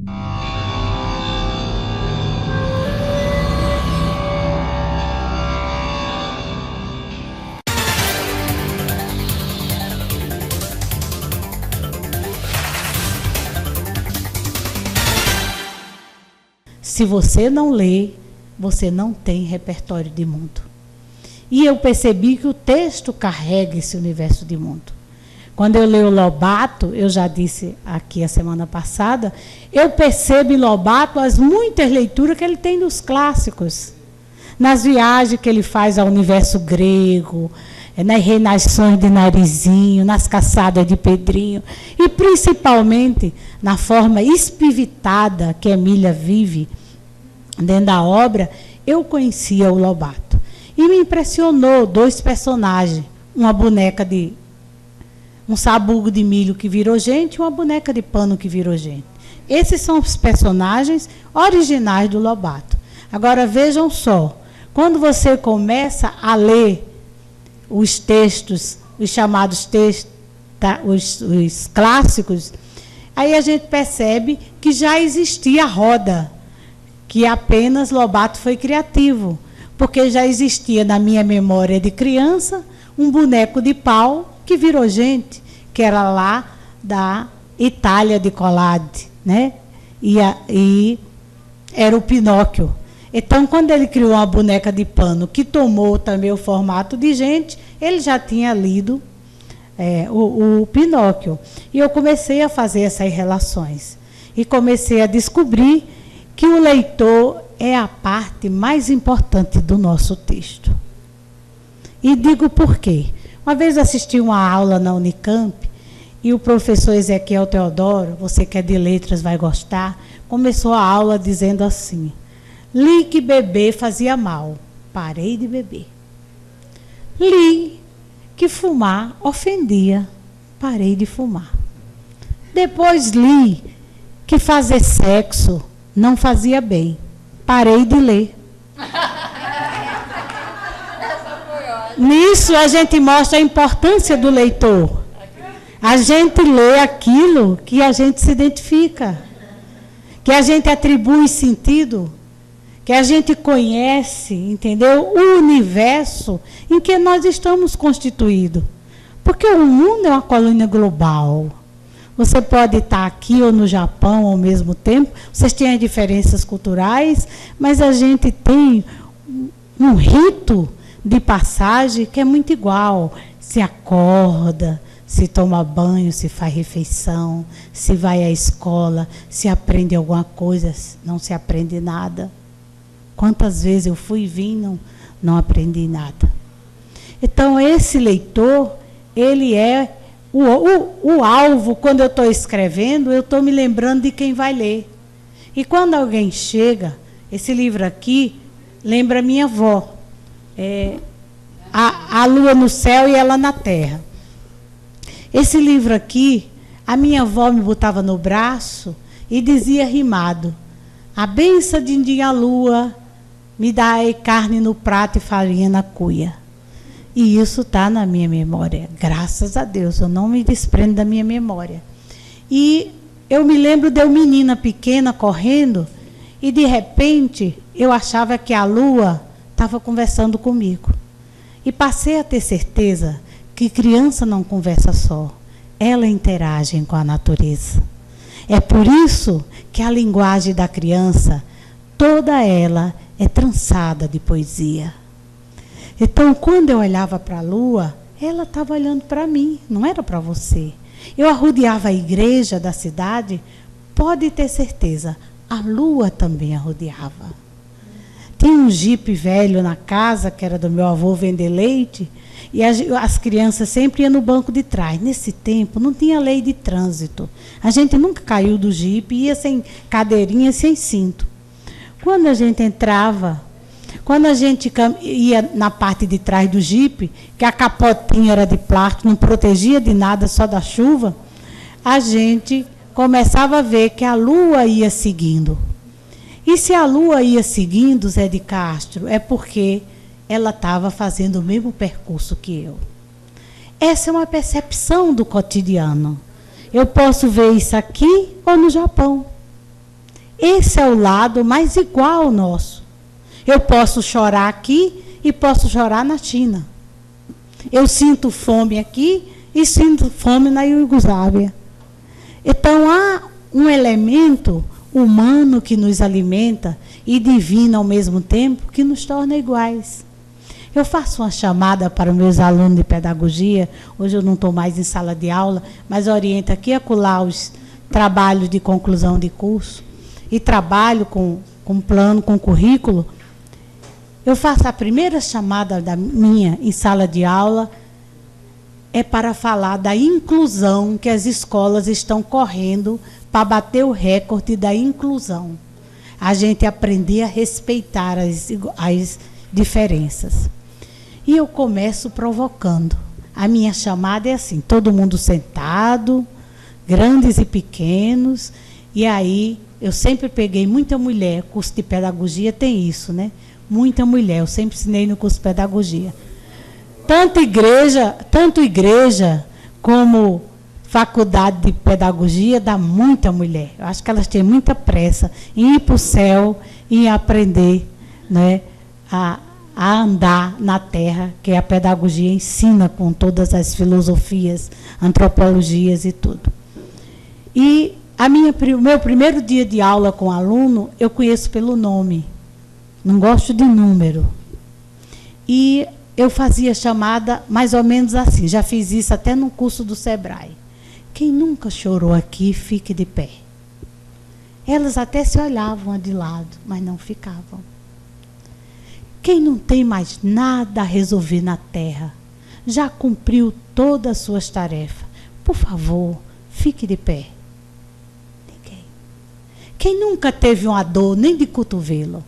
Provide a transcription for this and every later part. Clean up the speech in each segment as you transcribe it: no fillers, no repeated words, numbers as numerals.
Se você não lê, você não tem repertório de mundo. E eu percebi que o texto carrega esse universo de mundo. Quando eu leio Lobato, eu já disse aqui a semana passada, eu percebo em Lobato as muitas leituras que ele tem nos clássicos. Nas viagens que ele faz ao universo grego, nas reinações de Narizinho, nas caçadas de Pedrinho, e principalmente na forma espivitada que Emília vive dentro da obra, eu conhecia o Lobato. E me impressionou 2 personagens, uma boneca de um sabugo de milho que virou gente e uma boneca de pano que virou gente. Esses são os personagens originais do Lobato. Agora vejam só, quando você começa a ler os textos, os chamados textos, os clássicos, aí a gente percebe que já existia a roda, que apenas Lobato foi criativo, porque já existia na minha memória de criança um boneco de pau que virou gente, que era lá da Itália de Colladi, né? E era o Pinóquio. Então, quando ele criou uma boneca de pano que tomou também o formato de gente, ele já tinha lido o Pinóquio. E eu comecei a fazer essas relações. E comecei a descobrir que o leitor é a parte mais importante do nosso texto. E digo por quê. Uma vez assisti uma aula na Unicamp, e o professor Ezequiel Teodoro, você que é de letras vai gostar, começou a aula dizendo assim: li que beber fazia mal, parei de beber. Li que fumar ofendia, parei de fumar. Depois li que fazer sexo não fazia bem, parei de ler. Nisso a gente mostra a importância do leitor. A gente lê aquilo que a gente se identifica, que a gente atribui sentido, que a gente conhece, entendeu? O universo em que nós estamos constituídos. Porque o mundo é uma colônia global. Você pode estar aqui ou no Japão ao mesmo tempo, vocês têm as diferenças culturais, mas a gente tem um rito de passagem que é muito igual. Se acorda, se toma banho, se faz refeição, se vai à escola, se aprende alguma coisa, não se aprende nada. Quantas vezes eu fui e vim, não aprendi nada. Então, esse leitor, ele é o alvo. Quando eu estou escrevendo, eu estou me lembrando de quem vai ler. E quando alguém chega, esse livro aqui lembra minha avó. A lua no céu e ela na terra. Esse livro aqui, a minha avó me botava no braço e dizia rimado: a benção de dia lua, me dá carne no prato e farinha na cuia. E isso está na minha memória. Graças a Deus, eu não me desprendo da minha memória. E eu me lembro de uma menina pequena correndo e, de repente, eu achava que a lua estava conversando comigo. E passei a ter certeza que criança não conversa só, ela interage com a natureza. É por isso que a linguagem da criança, toda ela é trançada de poesia. Então, quando eu olhava para a lua, ela estava olhando para mim, não era para você. Eu arrodeava a igreja da cidade, pode ter certeza, a lua também arrodeava. Tinha um jipe velho na casa, que era do meu avô vender leite, e as crianças sempre iam no banco de trás. Nesse tempo, não tinha lei de trânsito. A gente nunca caiu do jipe, ia sem cadeirinha, sem cinto. Quando a gente entrava, quando a gente ia na parte de trás do jipe, que a capotinha era de plástico, não protegia de nada, só da chuva, a gente começava a ver que a lua ia seguindo. E se a lua ia seguindo, Zé de Castro, é porque ela estava fazendo o mesmo percurso que eu. Essa é uma percepção do cotidiano. Eu posso ver isso aqui ou no Japão. Esse é o lado mais igual ao nosso. Eu posso chorar aqui e posso chorar na China. Eu sinto fome aqui e sinto fome na Iugoslávia. Então, há um elemento humano que nos alimenta e divino ao mesmo tempo que nos torna iguais. Eu faço uma chamada para os meus alunos de pedagogia. Hoje eu não estou mais em sala de aula, mas oriento aqui e acolá os trabalhos de conclusão de curso e trabalho com plano, com currículo. Eu faço a primeira chamada da minha em sala de aula é para falar da inclusão que as escolas estão correndo para bater o recorde da inclusão. A gente aprender a respeitar as diferenças. E eu começo provocando. A minha chamada é assim, todo mundo sentado, grandes e pequenos, e aí eu sempre peguei muita mulher, curso de pedagogia tem isso, né? Muita mulher, eu sempre ensinei no curso de pedagogia. Tanto igreja como faculdade de pedagogia dá muita mulher. Eu acho que elas têm muita pressa em ir para o céu e em aprender, né, a andar na terra, que a pedagogia ensina com todas as filosofias, antropologias e tudo. E o meu primeiro dia de aula com aluno, eu conheço pelo nome. Não gosto de número. E eu fazia chamada mais ou menos assim. Já fiz isso até no curso do Sebrae. Quem nunca chorou aqui, fique de pé. Elas até se olhavam de lado, mas não ficavam. Quem não tem mais nada a resolver na terra, já cumpriu todas as suas tarefas, por favor, fique de pé. Ninguém. Quem nunca teve uma dor, nem de cotovelo?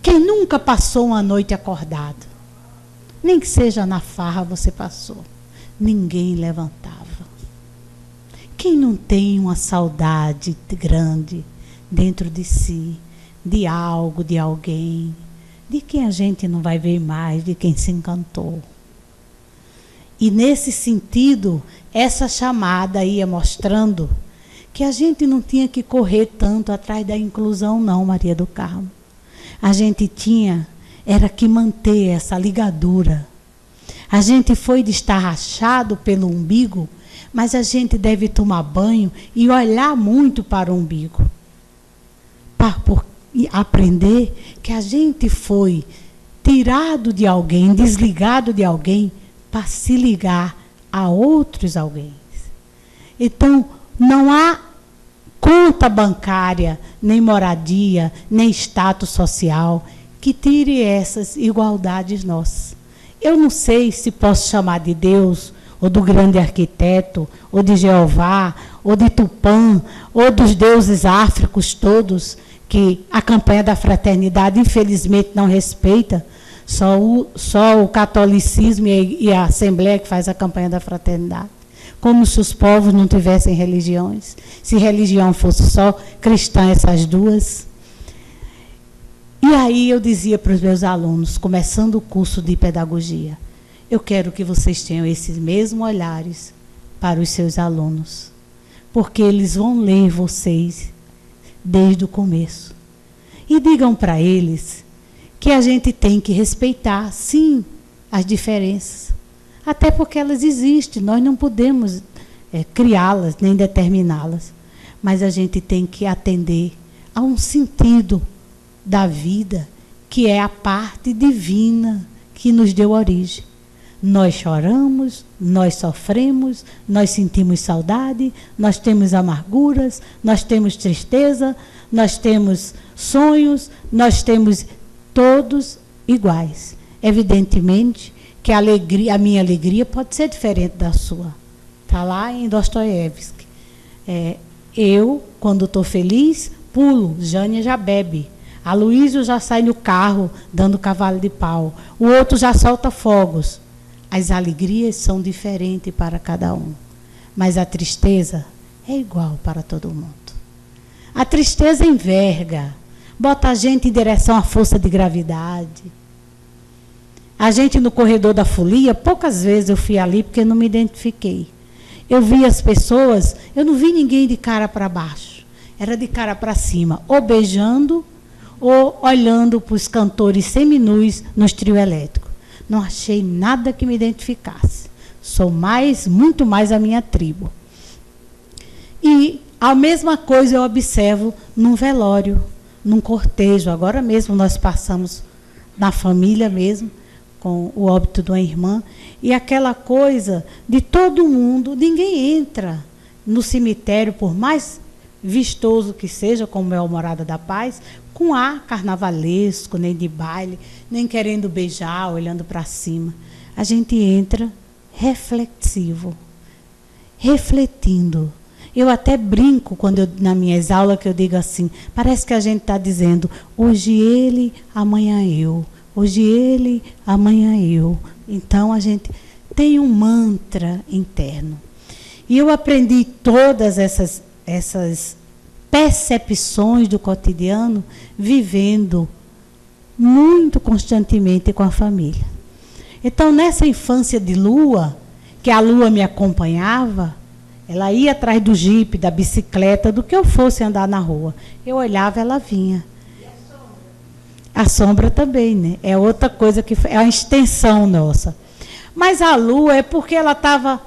Quem nunca passou uma noite acordado? Nem que seja na farra você passou. Ninguém levantava. Quem não tem uma saudade grande dentro de si, de algo, de alguém, de quem a gente não vai ver mais, de quem se encantou? E nesse sentido, essa chamada ia mostrando que a gente não tinha que correr tanto atrás da inclusão, não, Maria do Carmo. A gente era que manter essa ligadura. A gente foi destarrachado pelo umbigo, mas a gente deve tomar banho e olhar muito para o umbigo. E aprender que a gente foi tirado de alguém, desligado de alguém, para se ligar a outros alguém. Então, não há conta bancária, nem moradia, nem status social que tire essas igualdades nossas. Eu não sei se posso chamar de Deus, ou do grande arquiteto, ou de Jeová, ou de Tupã, ou dos deuses áfricos todos, que a campanha da fraternidade, infelizmente, não respeita. Só o catolicismo e a Assembleia que faz a campanha da fraternidade. Como se os povos não tivessem religiões. Se religião fosse só cristã, essas duas. E aí eu dizia para os meus alunos, começando o curso de pedagogia, eu quero que vocês tenham esses mesmos olhares para os seus alunos. Porque eles vão ler vocês desde o começo. E digam para eles que a gente tem que respeitar, sim, as diferenças. Até porque elas existem, nós não podemos criá-las, nem determiná-las. Mas a gente tem que atender a um sentido da vida, que é a parte divina que nos deu origem. Nós choramos, nós sofremos, nós sentimos saudade, nós temos amarguras, nós temos tristeza, nós temos sonhos, nós temos todos iguais. Evidentemente que a minha alegria pode ser diferente da sua. Está lá em Dostoiévski. Eu, quando estou feliz, pulo, Jânia já bebe. A Luísa já sai no carro, dando cavalo de pau. O outro já solta fogos. As alegrias são diferentes para cada um. Mas a tristeza é igual para todo mundo. A tristeza enverga, bota a gente em direção à força de gravidade. A gente no corredor da folia, poucas vezes eu fui ali porque não me identifiquei. Eu vi as pessoas, eu não vi ninguém de cara para baixo. era de cara para cima, ou beijando, ou olhando para os cantores seminus nos trio elétrico. Não achei nada que me identificasse. Sou muito mais a minha tribo. E a mesma coisa eu observo num velório, num cortejo. Agora mesmo nós passamos na família mesmo, com o óbito de uma irmã, e aquela coisa de todo mundo, ninguém entra no cemitério, por mais vistoso que seja, como é a Morada da Paz, com ar carnavalesco, nem de baile, nem querendo beijar, olhando para cima. A gente entra reflexivo, refletindo. Eu até brinco nas minhas aulas, que eu digo assim, parece que a gente está dizendo, hoje ele, amanhã eu. Hoje ele, amanhã eu. Então a gente tem um mantra interno. E eu aprendi todas essas percepções do cotidiano vivendo muito constantemente com a família. Então, nessa infância de lua, que a lua me acompanhava, ela ia atrás do jipe, da bicicleta, do que eu fosse andar na rua. Eu olhava, ela vinha. E a sombra também, né? É outra coisa que é a extensão nossa. Mas a lua é porque ela estava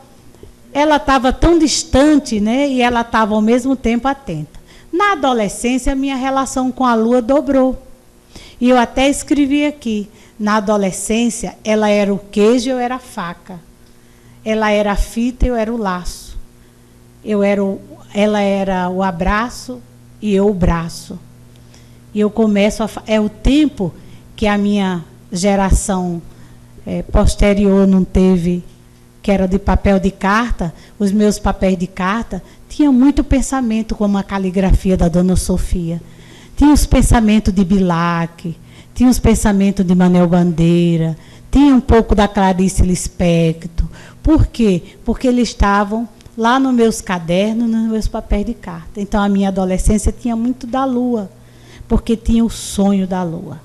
tão distante, né? E ela estava ao mesmo tempo atenta. Na adolescência, a minha relação com a lua dobrou. E eu até escrevi aqui, na adolescência, ela era o queijo, eu era a faca. Ela era a fita, eu era o laço. Ela era o abraço e eu o braço. E eu começo é o tempo que a minha geração posterior não teve, que era de papel de carta. Os meus papéis de carta tinham muito pensamento, como a caligrafia da Dona Sofia. Tinha os pensamentos de Bilac, tinha os pensamentos de Manuel Bandeira, tinha um pouco da Clarice Lispector. Por quê? Porque eles estavam lá nos meus cadernos, nos meus papéis de carta. Então, a minha adolescência tinha muito da lua, porque tinha o sonho da lua.